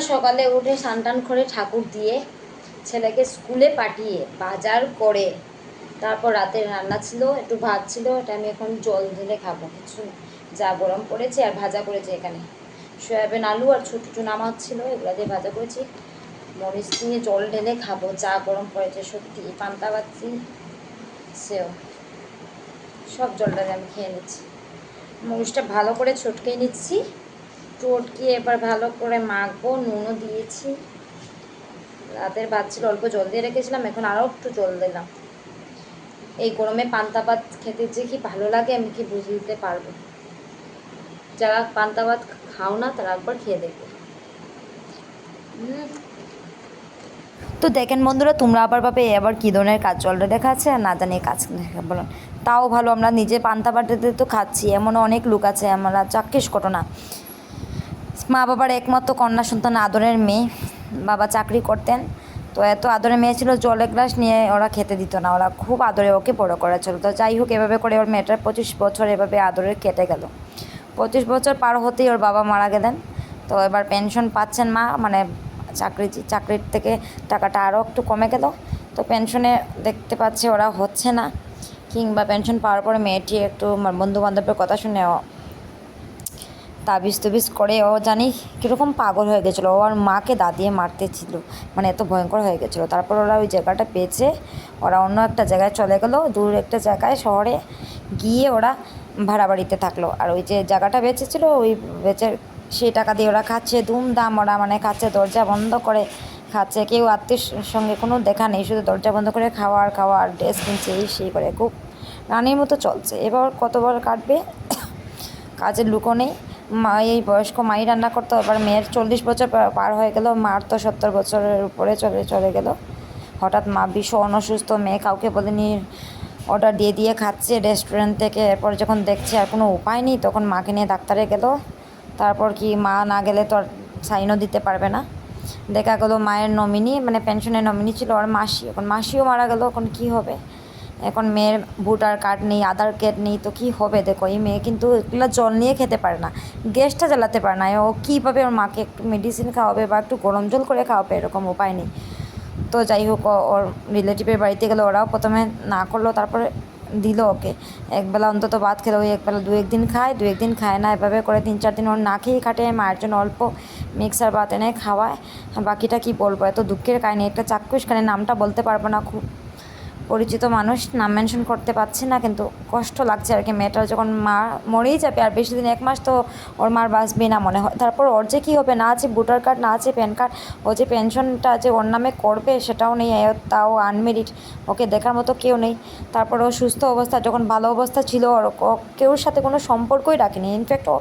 সকালে উঠে স্নান করে ঠাকুর দিয়ে ছেলেকে স্কুলে পাঠিয়ে বাজার করে তারপর রাতের রান্না ছিল, একটু ভাত ছিল, এটা আমি এখন জল ঢেলে খাবো। কিছু যা গরম পড়েছে, আর ভাজা করেছি এখানে সয়াবিন আলু আর ছোটো চুনা মাছ ছিল, এগুলো দিয়ে ভাজা করেছি। মরিচ দিয়ে জল ঢেলে খাবো, যা গরম পড়েছে সত্যি। পান্তা ভাত সেও সব জলটা আমি খেয়ে নিচ্ছি। মরিচটা ভালো করে ছটকে নিচ্ছি, চটকিয়ে এবার ভালো করে মাখবো। নুনও দিয়েছি, রাতের ভাত ছিল অল্প জল দিয়ে রেখেছিলাম, এখন আরও একটু জল দিলাম। এই গরমে পান্তা ভাত খেতে যে কি ভালো লাগে আমি কি বুঝে দিতে পারবো। যারা পান্তা ভাত খাও না তারা একবার খেয়ে দেখবে। তো দেখেন বন্ধুরা, তোমরা আবার পাবে আবার কী ধরনের কাজ জলটা দেখা আছে আর না জানিয়ে কাজ বলুন। তাও ভালো, আমরা নিজে পান্তা ভাততে তো খাচ্ছি, এমনও অনেক লোক আছে আমরা চাক্ষুষ ঘটনা। মা বাবার একমাত্র কন্যা সন্তান, আদরের মেয়ে, বাবা চাকরি করতেন, তো এত আদরের মেয়ে ছিল, জলের গ্লাস নিয়ে ওরা খেতে দিত না, ওরা খুব আদরে ওকে বড়ো করেছিল। তো যাই হোক, এভাবে করে ওর মেয়েটার 25 বছর এভাবে আদরে কেটে গেল। 25 বছর পার হতেই ওর বাবা মারা গেলেন। তো এবার পেনশন পাচ্ছেন মা, মানে চাকরির থেকে টাকাটা আরও একটু কমে গেল। তো পেনশনে দেখতে পাচ্ছে ওরা হচ্ছে না, কিংবা পেনশন পাওয়ার পরে মেয়েটি একটু বন্ধুবান্ধবের কথা শুনে তাবিজ করে ও জানি কীরকম পাগল হয়ে গেছিলো, ওর মাকে দাঁতিয়ে মারতেছিল, মানে এত ভয়ঙ্কর হয়ে গেছিলো। তারপর ওরা ওই জায়গাটা পেয়েছে, ওরা অন্য একটা জায়গায় চলে গেলো, দূর একটা জায়গায় শহরে গিয়ে ওরা ভাড়া বাড়িতে থাকলো। আর ওই যে জায়গাটা বেঁচেছিলো, ওই বেচে সেই টাকা দিয়ে ওরা খাচ্ছে ধুমধাম, ওরা মানে খাচ্ছে দরজা বন্ধ করে খাচ্ছে, কেউ আত্মীয় সঙ্গে কোনো দেখা নেই, শুধু দরজা বন্ধ করে খাওয়া আর ড্রেস কিনছে, এই সেই করে খুব রানীর মতো চলছে। এবার কতবার কাটবে, কাজের লুকও নেই। মা এই বয়স্ক মাই রান্না করতো, এবার মেয়ের 40 বছর পার হয়ে গেল, মার তো 70 বছরের উপরে চলে গেল। হঠাৎ মা ভীষণ অসুস্থ, মেয়ে কাউকে বলেনি, অর্ডার দিয়ে খাচ্ছে রেস্টুরেন্ট থেকে। এরপর যখন দেখছে আর কোনো উপায় নেই, তখন মাকে নিয়ে ডাক্তারে গেল। তারপর কি মা না গেলে তো আর সাইনও দিতে পারবে না। দেখা গেলো মায়ের নমিনি, মানে পেনশনের নমিনি ছিল আর মাসি, এখন মাসিও মারা গেল, এখন কি হবে। এখন মেয়ের ভোটার কার্ড নেই, আধার কার্ড নেই, তো কী হবে। দেখো এই মেয়ে কিন্তু এগুলো জল নিয়ে খেতে পারে না, গ্যাসটা জ্বালাতে পারে না, ও কীভাবে ওর মাকে একটু মেডিসিন খাওয়াবে বা একটু গরম জল করে খাওয়াবে, এরকম উপায় নেই। তো যাই হোক, ওর রিলেটিভের বাড়িতে গেলো, ওরাও প্রথমে না করলো, তারপরে দিল ওকে একবেলা অন্তত ভাত খেলো। ওই একবেলা 2-1 দিন খায়, 2-1 দিন খায় না, এভাবে করে 3-4 দিন ওর না খেয়েই কাটে। মায়ের জন্য অল্প মিক্সার ভাত এনে খাওয়ায়। বাকিটা কি বলবো, এত দুঃখের কাহিনী। একটা চাক্ষুষ কাহিনী, নামটা বলতে পারবো না, খুব পরিচিত মানুষ, নাম মেনশন করতে পারছি না, কিন্তু কষ্ট লাগছে আর কি। মেয়েটার যখন মা মরেই যাবে, আর বেশি দিন 1 মাস তো ওর মার বাঁচবে না মনে হয়। তারপর ওর যে কী হবে, না আছে ভোটার কার্ড, না আছে প্যান কার্ড, ও যে পেনশনটা যে ওর নামে করবে সেটাও নেই, তাও আনমেরিড, ওকে দেখার মতো কেউ নেই। তারপর ও সুস্থ অবস্থা, যখন ভালো অবস্থা ছিল, ওর কেউর সাথে কোনো সম্পর্কই রাখেনি। ইনফ্যাক্ট ও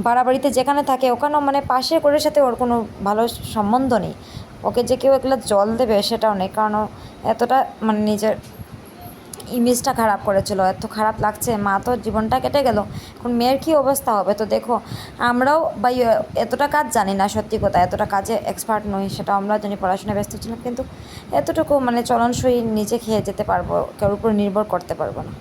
ভাড়া বাড়িতে যেখানে থাকে ওখানেও মানে পাশের ঘরের সাথে ওর কোনো ভালো সম্বন্ধ নেই। ওকে যে কেউ একলা জল দেবে সেটাও নেই, কারণ এতটা মানে নিজের ইমেজটা খারাপ করেছিল। এত খারাপ লাগছে, মা তো জীবনটা কেটে গেল, এখন মেয়ের কী অবস্থা হবে। তো দেখো, আমরাও বা এতটা কাজ জানি না, সত্যি কথা, এতটা কাজে এক্সপার্ট নই, সেটা আমরা জানি, পড়াশোনায় ব্যস্ত ছিলাম, কিন্তু এতটুকু মানে চলনসই নিজে খেয়ে যেতে পারবো, কারোর উপর নির্ভর করতে পারবো না।